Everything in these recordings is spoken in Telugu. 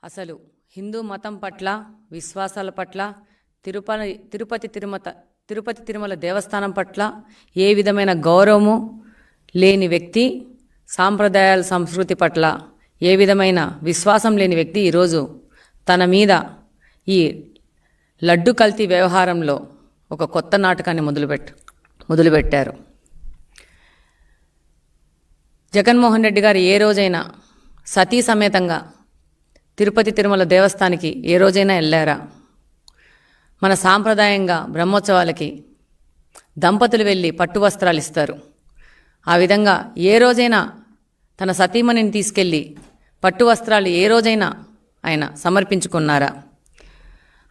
అసలు హిందూ మతం పట్ల, విశ్వాసాల పట్ల, తిరుపతి తిరుమల దేవస్థానం పట్ల ఏ విధమైన గౌరవము లేని వ్యక్తి, సాంప్రదాయాల సంస్కృతి పట్ల ఏ విధమైన విశ్వాసం లేని వ్యక్తి ఈరోజు తన మీద ఈ లడ్డు కల్తీ వ్యవహారంలో ఒక కొత్త నాటకాన్ని మొదలుపెట్టారు. జగన్మోహన్ రెడ్డి గారు ఏ రోజైనా సతీ సమేతంగా తిరుపతి తిరుమల దేవస్థానానికి ఏ రోజైనా వెళ్ళారా? మన సాంప్రదాయంగా బ్రహ్మోత్సవాలకి దంపతులు వెళ్ళి పట్టు వస్త్రాలు ఇస్తారు. ఆ విధంగా ఏ రోజైనా తన సతీమణిని తీసుకెళ్ళి పట్టు వస్త్రాలు ఏ రోజైనా ఆయన సమర్పించుకున్నారా?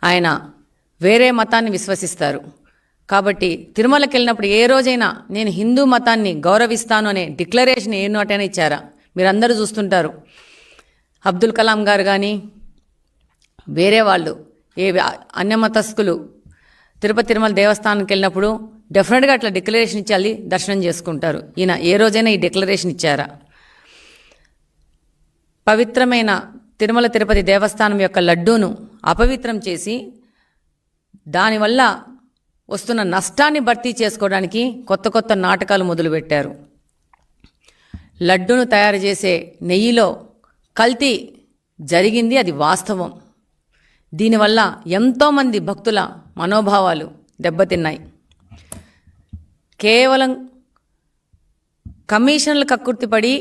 ఆయన వేరే మతాన్ని విశ్వసిస్తారు కాబట్టి తిరుమలకి వెళ్ళినప్పుడు ఏ రోజైనా నేను హిందూ మతాన్ని గౌరవిస్తాను అనే డిక్లరేషన్ ఏ నోటైనా ఇచ్చారా? మీరందరూ చూస్తుంటారు. అబ్దుల్ కలాం గారు కానీ వేరే వాళ్ళు అన్యమతస్థులు తిరుపతి తిరుమల దేవస్థానానికి వెళ్ళినప్పుడు డెఫినెట్గా అట్లా డిక్లరేషన్ ఇచ్చి దర్శనం చేసుకుంటారు. ఈయన ఏ రోజైనా ఈ డిక్లరేషన్ ఇచ్చారా? పవిత్రమైన తిరుమల తిరుపతి దేవస్థానం యొక్క లడ్డూను అపవిత్రం చేసి దానివల్ల వస్తున్న నష్టాన్ని భర్తీ చేసుకోవడానికి కొత్త నాటకాలు మొదలుపెట్టారు. లడ్డూను తయారు చేసే నెయ్యిలో కల్తీ జరిగింది, అది వాస్తవం. దీనివల్ల ఎంతోమంది భక్తుల మనోభావాలు దెబ్బతిన్నాయి. కేవలం కమిషన్లు కక్కుర్తిపడి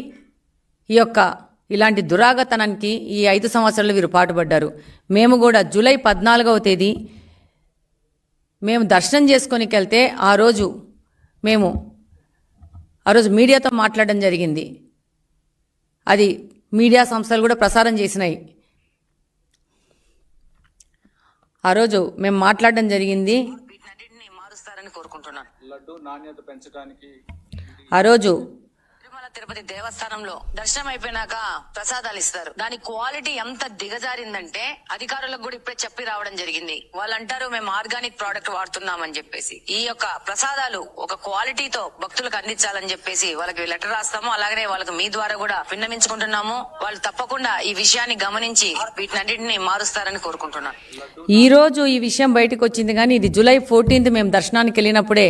ఇలాంటి దురాగతనానికి ఈ 5 సంవత్సరాలు వీరు పాటుపడ్డారు. మేము కూడా జూలై 14వ తేదీ మేము దర్శనం చేసుకొనికి వెళ్తే ఆ రోజు మీడియాతో మాట్లాడడం జరిగింది. అది మీడియా సంస్థలు కూడా ప్రసారం చేసినాయి. ఆ రోజు మేము మాట్లాడడం జరిగింది. మారుస్తారని కోరుకుంటున్నాను. లడ్డు నాణ్యత పెంచడానికి ఆ రోజు తిరుపతి దేవస్థానంలో దర్శనం అయిపోయినాక ప్రసాదాలు ఇస్తారు. దాని క్వాలిటీ ఎంత దిగజారిందంటే అధికారులకు కూడా ఇప్పుడే చెప్పి రావడం జరిగింది. వాళ్ళు అంటారు మేము ఆర్గానిక్ ప్రోడక్ట్ వాడుతున్నామని చెప్పేసి. ఈ యొక్క ప్రసాదాలు ఒక క్వాలిటీతో భక్తులకు అందించాలని చెప్పేసి వాళ్ళకి లెటర్ రాస్తాము. అలాగనే వాళ్ళకి మీ ద్వారా కూడా విన్నవించుకుంటున్నాము. వాళ్ళు తప్పకుండా ఈ విషయాన్ని గమనించి వీటినన్నింటినీ మారుస్తారని కోరుకుంటున్నాను. ఈ రోజు ఈ విషయం బయటకు వచ్చింది, కానీ ఇది జూలై 14th మేము దర్శనానికి వెళ్ళినప్పుడే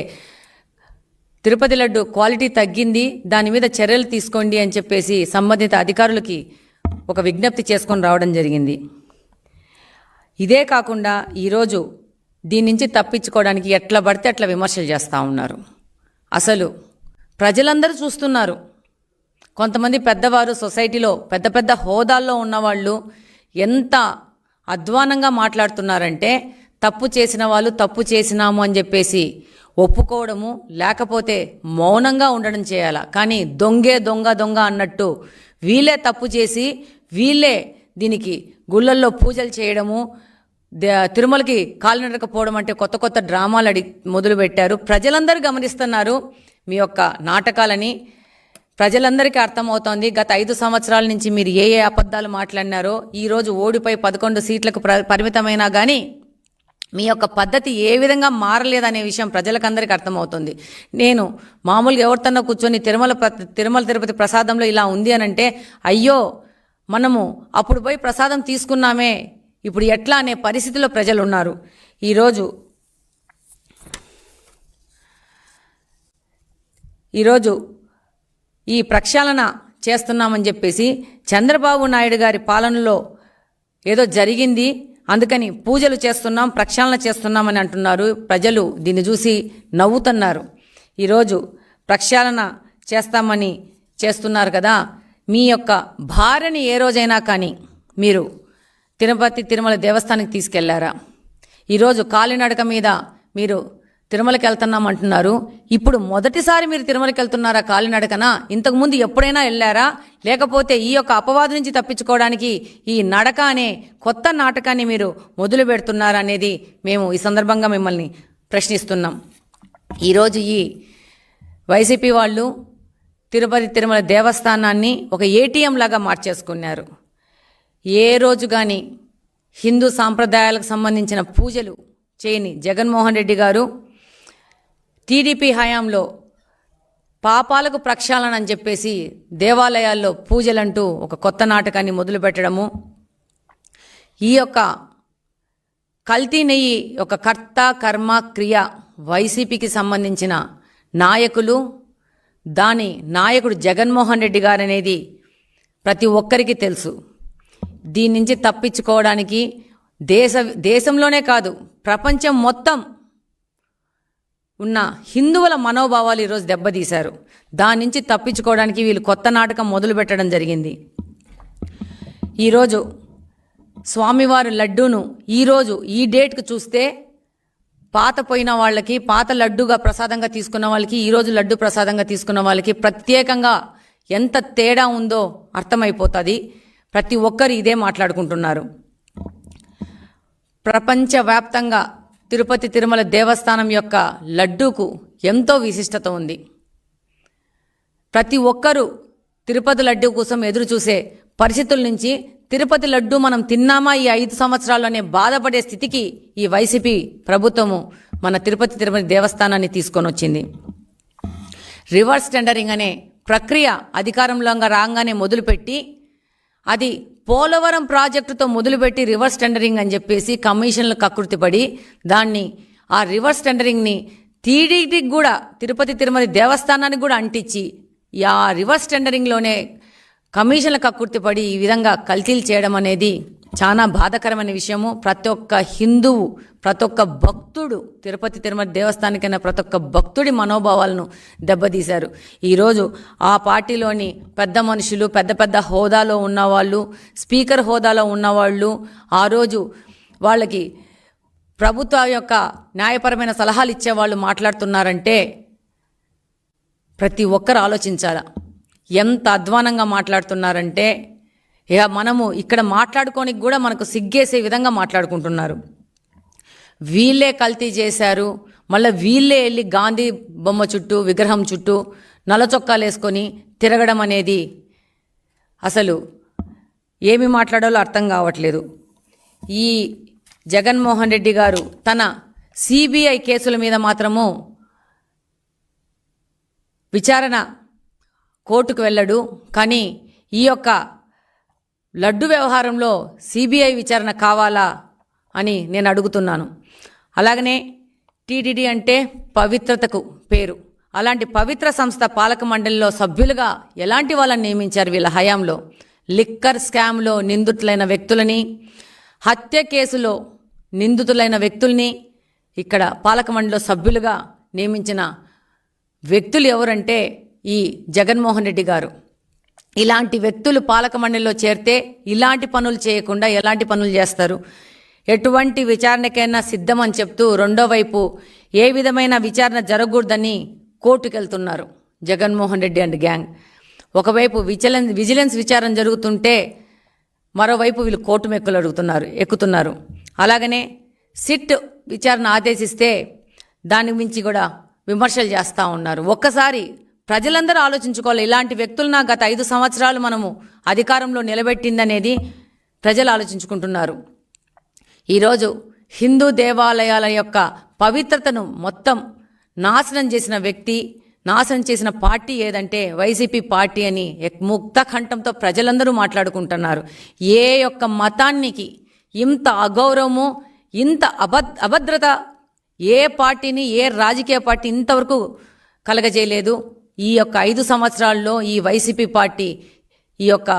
తిరుపతి లడ్డు క్వాలిటీ తగ్గింది, దాని మీద చర్యలు తీసుకోండి అని చెప్పేసి సంబంధిత అధికారులకి ఒక విజ్ఞప్తి చేసుకొని రావడం జరిగింది. ఇదే కాకుండా ఈరోజు దీని నుంచి తప్పించుకోవడానికి ఎట్లా పడితే అట్లా విమర్శలు చేస్తూ ఉన్నారు. అసలు ప్రజలందరూ చూస్తున్నారు. కొంతమంది పెద్దవారు సొసైటీలో పెద్ద హోదాల్లో ఉన్నవాళ్ళు ఎంత అధ్వానంగా మాట్లాడుతున్నారంటే తప్పు చేసిన వాళ్ళు తప్పు చేసినాము అని చెప్పేసి ఒప్పుకోవడము, లేకపోతే మౌనంగా ఉండడం చేయాలా. కానీ దొంగ అన్నట్టు వీళ్ళే తప్పు చేసి వీళ్ళే దీనికి గుళ్ళల్లో పూజలు చేయడము, తిరుమలకి కాలినడకపోవడం అంటే కొత్త డ్రామాలు మొదలుపెట్టారు. ప్రజలందరూ గమనిస్తున్నారు మీ యొక్క నాటకాలని. ప్రజలందరికీ అర్థమవుతోంది గత 5 సంవత్సరాల నుంచి మీరు ఏ అబద్ధాలు మాట్లాడినారో. ఈరోజు ఓడిపోయి 11 సీట్లకు పరిమితమైనా కానీ మీ యొక్క పద్ధతి ఏ విధంగా మారలేదనే విషయం ప్రజలకందరికీ అర్థమవుతుంది. నేను మామూలుగా ఎవరితోనో కూర్చొని తిరుమల తిరుపతి ప్రసాదంలో ఇలా ఉంది అని అంటే అయ్యో మనము అప్పుడు పోయి ప్రసాదం తీసుకున్నామే ఇప్పుడు ఎట్లా అనే పరిస్థితిలో ప్రజలు ఉన్నారు. ఈరోజు ఈ ప్రక్షాళన చేస్తున్నామని చెప్పేసి చంద్రబాబు నాయుడు గారి పాలనలో ఏదో జరిగింది, అందుకని పూజలు చేస్తున్నాం, ప్రక్షాళన చేస్తున్నామని అంటున్నారు. ప్రజలు దీన్ని చూసి నవ్వుతున్నారు. ఈరోజు ప్రక్షాళన చేస్తామని చేస్తున్నారు కదా, మీ యొక్క భార్యని ఏ రోజైనా కానీ మీరు తిరుపతి తిరుమల దేవస్థానానికి తీసుకెళ్లారా? ఈరోజు కాలినడక మీద మీరు తిరుమలకి వెళ్తున్నామంటున్నారు. ఇప్పుడు మొదటిసారి మీరు తిరుమలకి వెళ్తున్నారా కాలినడకనా? ఇంతకుముందు ఎప్పుడైనా వెళ్ళారా? లేకపోతే ఈ యొక్క అపవాదు నుంచి తప్పించుకోవడానికి ఈ నడక అనే కొత్త నాటకాన్ని మీరు మొదలు పెడుతున్నారా అనేది మేము ఈ సందర్భంగా మిమ్మల్ని ప్రశ్నిస్తున్నాం. ఈరోజు ఈ వైసీపీ వాళ్ళు తిరుపతి తిరుమల దేవస్థానాన్ని ఒక ఏటీఎం లాగా మార్చేసుకున్నారు. ఏ రోజు కానీ హిందూ సాంప్రదాయాలకు సంబంధించిన పూజలు చేయని జగన్మోహన్ రెడ్డి గారు టీడీపీ హయాంలో పాపాలకు ప్రక్షాళన అని చెప్పేసి దేవాలయాల్లో పూజలంటూ ఒక కొత్త నాటకాన్ని మొదలుపెట్టడము, ఈ యొక్క కల్తీ నెయ్యి యొక్క కర్త కర్మ క్రియ వైసీపీకి సంబంధించిన నాయకులు, దాని నాయకుడు జగన్మోహన్ రెడ్డి గారు అనేది ప్రతి ఒక్కరికి తెలుసు. దీని నుంచి తప్పించుకోవడానికి దేశంలోనే కాదు ప్రపంచం మొత్తం ఉన్న హిందువుల మనోభావాలు ఈరోజు దెబ్బతీశారు. దాని నుంచి తప్పించుకోవడానికి వీళ్ళు కొత్త నాటకం మొదలు పెట్టడం జరిగింది. ఈరోజు స్వామివారి లడ్డూను ఈరోజు ఈ డేట్కు చూస్తే పాత పోయిన వాళ్ళకి, పాత లడ్డుగా ప్రసాదంగా తీసుకున్న వాళ్ళకి, ఈరోజు లడ్డు ప్రసాదంగా తీసుకున్న వాళ్ళకి ప్రత్యేకంగా ఎంత తేడా ఉందో అర్థమైపోతుంది. ప్రతి ఒక్కరు ఇదే మాట్లాడుకుంటున్నారు. ప్రపంచవ్యాప్తంగా తిరుపతి తిరుమల దేవస్థానం యొక్క లడ్డూకు ఎంతో విశిష్టత ఉంది. ప్రతి ఒక్కరూ తిరుపతి లడ్డూ కోసం ఎదురు చూసే పరిస్థితుల నుంచి తిరుపతి లడ్డూ మనం తిన్నామా ఈ 5 సంవత్సరాల్లోనే బాధపడే స్థితికి ఈ వైసీపీ ప్రభుత్వము మన తిరుపతి తిరుమల దేవస్థానాన్ని తీసుకొని వచ్చింది. రివర్స్ టెండరింగ్ అనే ప్రక్రియ అధికారంలో రాగానే మొదలుపెట్టి, అది పోలవరం ప్రాజెక్టుతో మొదలుపెట్టి రివర్స్ టెండరింగ్ అని చెప్పేసి కమిషన్లు కకృతిపడి దాన్ని, ఆ రివర్స్ టెండరింగ్ని టీడీటీకి కూడా, తిరుపతి తిరుమల దేవస్థానానికి కూడా అంటించి ఆ రివర్స్ టెండరింగ్లోనే కమిషన్ల కకృతిపడి ఈ విధంగా కల్తీలు చేయడం అనేది చాలా బాధాకరమైన విషయము. ప్రతి ఒక్క హిందువు, ప్రతి ఒక్క భక్తుడు, తిరుపతి తిరుమల దేవస్థానికైనా ప్రతి ఒక్క భక్తుడి మనోభావాలను దెబ్బతీశారు. ఈరోజు ఆ పార్టీలోని పెద్ద మనుషులు, పెద్ద పెద్ద హోదాలో ఉన్నవాళ్ళు, స్పీకర్ హోదాలో ఉన్నవాళ్ళు ఆ రోజు వాళ్ళకి ప్రభుత్వ యొక్క న్యాయపరమైన సలహాలు ఇచ్చేవాళ్ళు మాట్లాడుతున్నారంటే ప్రతి ఒక్కరు ఆలోచించాలా. ఎంత అధ్వానంగా మాట్లాడుతున్నారంటే ఇక మనము ఇక్కడ మాట్లాడుకోనికి కూడా మనకు సిగ్గేసే విధంగా మాట్లాడుకుంటున్నారు. వీళ్ళే కల్తీ చేశారు, మళ్ళీ వీళ్ళే వెళ్ళి గాంధీ బొమ్మ చుట్టూ, విగ్రహం చుట్టూ నల్ల చొక్కాలు వేసుకొని తిరగడం అనేది అసలు ఏమి మాట్లాడాలో అర్థం కావట్లేదు. ఈ జగన్మోహన్ రెడ్డి గారు తన సిబిఐ కేసుల మీద మాత్రము విచారణ కోర్టుకు వెళ్ళడు, కానీ ఈ యొక్క లడ్డు వ్యవహారంలో సిబిఐ విచారణ కావాలా అని నేను అడుగుతున్నాను. అలాగనే టీటీడీ అంటే పవిత్రతకు పేరు. అలాంటి పవిత్ర సంస్థ పాలక మండలిలో సభ్యులుగా ఎలాంటి వాళ్ళని నియమించారు వీళ్ళ హయాంలో? లిక్కర్ స్కామ్లో నిందితులైన వ్యక్తులని, హత్య కేసులో నిందితులైన వ్యక్తుల్ని ఇక్కడ పాలక మండలిలో సభ్యులుగా నియమించిన వ్యక్తులు ఎవరంటే ఈ జగన్మోహన్ రెడ్డి గారు. ఇలాంటి వ్యక్తులు పాలక మండలిలో చేరితే ఇలాంటి పనులు చేయకుండా ఎలాంటి పనులు చేస్తారు? ఎటువంటి విచారణకైనా సిద్ధమని చెప్తూ రెండో వైపు ఏ విధమైన విచారణ జరగకూడదని కోర్టుకు వెళ్తున్నారు జగన్మోహన్ రెడ్డి అండ్ గ్యాంగ్. ఒకవైపు విజిలెన్స్ విచారణ జరుగుతుంటే మరోవైపు వీళ్ళు కోర్టు ఎక్కుతున్నారు. అలాగనే సిట్ విచారణ ఆదేశిస్తే దాని మించి కూడా విమర్శలు చేస్తూ ఉన్నారు. ఒక్కసారి ప్రజలందరూ ఆలోచించుకోవాలి. ఇలాంటి వ్యక్తులను గత 5 సంవత్సరాలు మనము అధికారంలో నిలబెట్టిందనేది ప్రజలు ఆలోచించుకుంటున్నారు. ఈరోజు హిందూ దేవాలయాల యొక్క పవిత్రతను మొత్తం నాశనం చేసిన వ్యక్తి, నాశనం చేసిన పార్టీ ఏదంటే వైసీపీ పార్టీ అని ముక్త కంఠంతో ప్రజలందరూ మాట్లాడుకుంటున్నారు. ఏ యొక్క మతానికి ఇంత అగౌరవము, ఇంత అభద్రత ఏ పార్టీని, ఏ రాజకీయ పార్టీ ఇంతవరకు కలగజేయలేదు. ఈ యొక్క 5 సంవత్సరాల్లో ఈ వైసీపీ పార్టీ ఈ యొక్క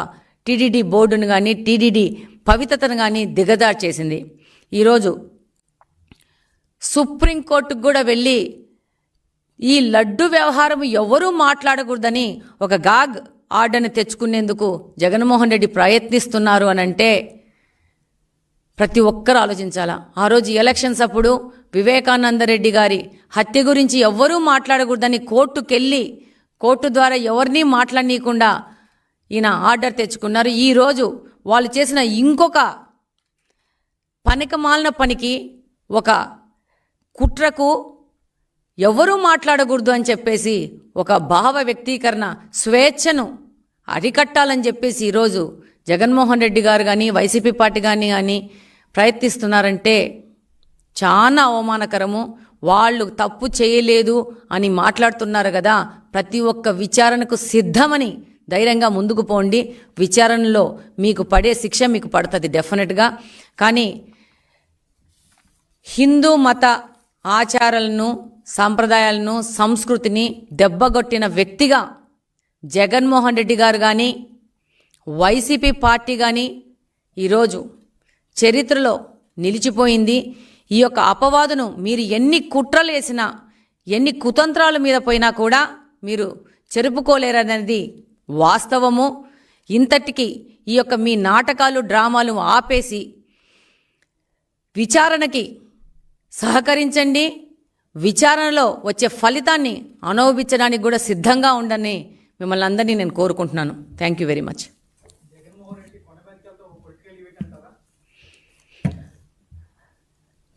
టీటీడీ బోర్డును కానీ, టీటీడీ పవిత్రతను కానీ దిగజారు చేసింది. ఈరోజు సుప్రీంకోర్టుకు కూడా వెళ్ళి ఈ లడ్డు వ్యవహారం ఎవరూ మాట్లాడకూడదని ఒక గాగ్ ఆర్డర్ని తెచ్చుకునేందుకు జగన్మోహన్ రెడ్డి ప్రయత్నిస్తున్నారు అని అంటే ప్రతి ఒక్కరు ఆలోచించాలా. ఆ రోజు ఎలక్షన్స్ అప్పుడు వివేకానంద రెడ్డి గారి హత్య గురించి ఎవ్వరూ మాట్లాడకూడదని కోర్టుకెళ్ళి కోర్టు ద్వారా ఎవరినీ మాట్లాడనీయకుండా ఈయన ఆర్డర్ తెచ్చుకున్నారు. ఈరోజు వాళ్ళు చేసిన ఇంకొక పనికిమాలిన పనికి, ఒక కుట్రకు ఎవరూ మాట్లాడకూడదు అని చెప్పేసి ఒక భావ వ్యక్తీకరణ స్వేచ్ఛను అరికట్టాలని చెప్పేసి ఈరోజు జగన్మోహన్ రెడ్డి గారు కానీ, వైసీపీ పార్టీ కానీ ప్రయత్నిస్తున్నారంటే చాలా అవమానకరము. వాళ్ళు తప్పు చేయలేదు అని మాట్లాడుతున్నారు కదా, ప్రతి ఒక్క విచారణకు సిద్ధమని ధైర్యంగా ముందుకు పోండి. విచారణలో మీకు పడే శిక్ష మీకు పడుతుంది డెఫినెట్గా. కానీ హిందూ మత ఆచారాలను, సాంప్రదాయాలను, సంస్కృతిని దెబ్బగొట్టిన వ్యక్తిగా జగన్మోహన్ రెడ్డి గారు కానీ, వైసీపీ పార్టీ కానీ ఈరోజు చరిత్రలో నిలిచిపోయింది. ఈ యొక్క అపవాదును మీరు ఎన్ని కుట్రలు వేసినా, ఎన్ని కుతంత్రాల మీద పోయినా కూడా మీరు చెరుపుకోలేరనేది వాస్తవము. ఇంతటికి ఈ యొక్క మీ నాటకాలు, డ్రామాలు ఆపేసి విచారణకి సహకరించండి. విచారణలో వచ్చే ఫలితాన్ని అనుభవించడానికి కూడా సిద్ధంగా ఉండని మిమ్మల్ని అందరినీ నేను కోరుకుంటున్నాను. Thank you very much.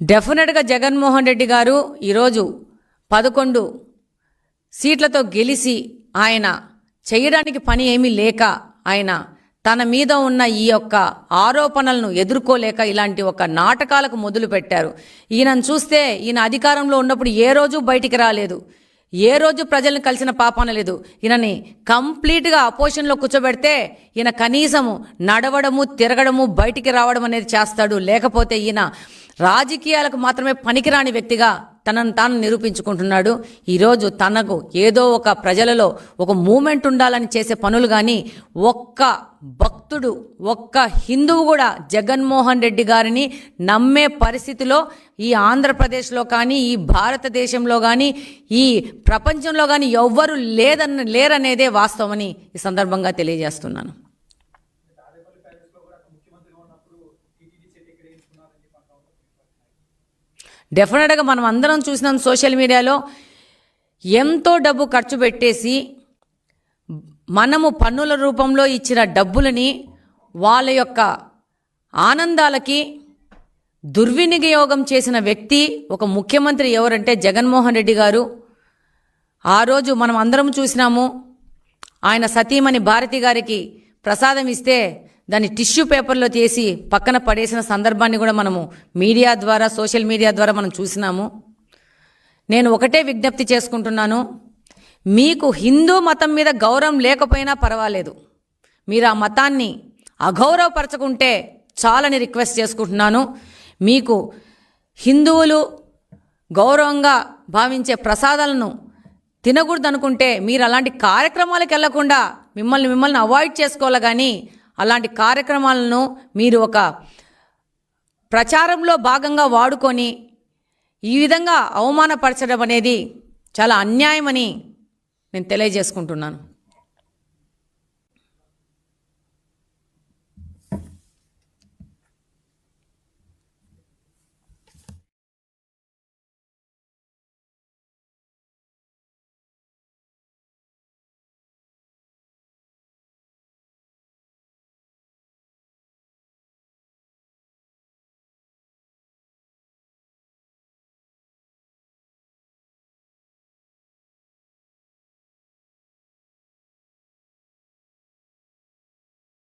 డెఫినెట్గా జగన్మోహన్ రెడ్డి గారు ఈరోజు 11 సీట్లతో గెలిచి ఆయన చేయడానికి పని ఏమీ లేక, ఆయన తన మీద ఉన్న ఈ యొక్క ఆరోపణలను ఎదుర్కోలేక ఇలాంటి ఒక నాటకాలకు మొదలు పెట్టారు. ఈయనను చూస్తే ఈయన అధికారంలో ఉన్నప్పుడు ఏ రోజు బయటికి రాలేదు, ఏ రోజు ప్రజలను కలిసిన పాపాన లేదు. ఈయనని కంప్లీట్గా అపోజిషన్లో కూర్చోబెడితే ఈయన కనీసము నడవడము, తిరగడము, బయటికి రావడం అనేది చేస్తాడు. లేకపోతే ఈయన రాజకీయాలకు మాత్రమే పనికిరాని వ్యక్తిగా తనను తాను నిరూపించుకుంటున్నాడు. ఈరోజు తనకు ఏదో ఒక ప్రజలలో ఒక మూమెంట్ ఉండాలని చేసే పనులు కానీ, ఒక్క భక్తుడు, ఒక్క హిందువు కూడా జగన్మోహన్ రెడ్డి గారిని నమ్మే పరిస్థితిలో ఈ ఆంధ్రప్రదేశ్లో కానీ, ఈ భారతదేశంలో కానీ, ఈ ప్రపంచంలో కానీ ఎవ్వరూ లేరనేదే వాస్తవమని ఈ సందర్భంగా తెలియజేస్తున్నాను. డెఫినెట్గా మనం అందరం చూసినాం సోషల్ మీడియాలో ఎంతో డబ్బు ఖర్చు పెట్టేసి మనము పన్నుల రూపంలో ఇచ్చిన డబ్బులని వాళ్ళ యొక్క ఆనందాలకి దుర్వినియోగం చేసిన వ్యక్తి ఒక ముఖ్యమంత్రి ఎవరంటే జగన్మోహన్ రెడ్డి గారు. ఆ రోజు మనం అందరం చూసినాము, ఆయన సతీమణి భారతి గారికి ప్రసాదం ఇస్తే దాన్ని టిష్యూ పేపర్లో తీసి పక్కన పడేసిన సందర్భాన్ని కూడా మనము మీడియా ద్వారా, సోషల్ మీడియా ద్వారా మనం చూసినాము. నేను ఒకటే విజ్ఞప్తి చేసుకుంటున్నాను, మీకు హిందూ మతం మీద గౌరవం లేకపోయినా పర్వాలేదు, మీరు ఆ మతాన్ని అగౌరవపరచుకుంటే చాలని రిక్వెస్ట్ చేసుకుంటున్నాను. మీకు హిందువులు గౌరవంగా భావించే ప్రసాదాలను తినకూడదు అనుకుంటే మీరు అలాంటి కార్యక్రమాలకు వెళ్లకుండా మిమ్మల్ని అవాయిడ్ చేసుకోవాలి. కానీ అలాంటి కార్యక్రమాలను మీరు ఒక ప్రచారంలో భాగంగా వాడుకొని ఈ విధంగా అవమానపరచడం అనేది చాలా అన్యాయమని నేను తెలియజేసుకుంటున్నాను.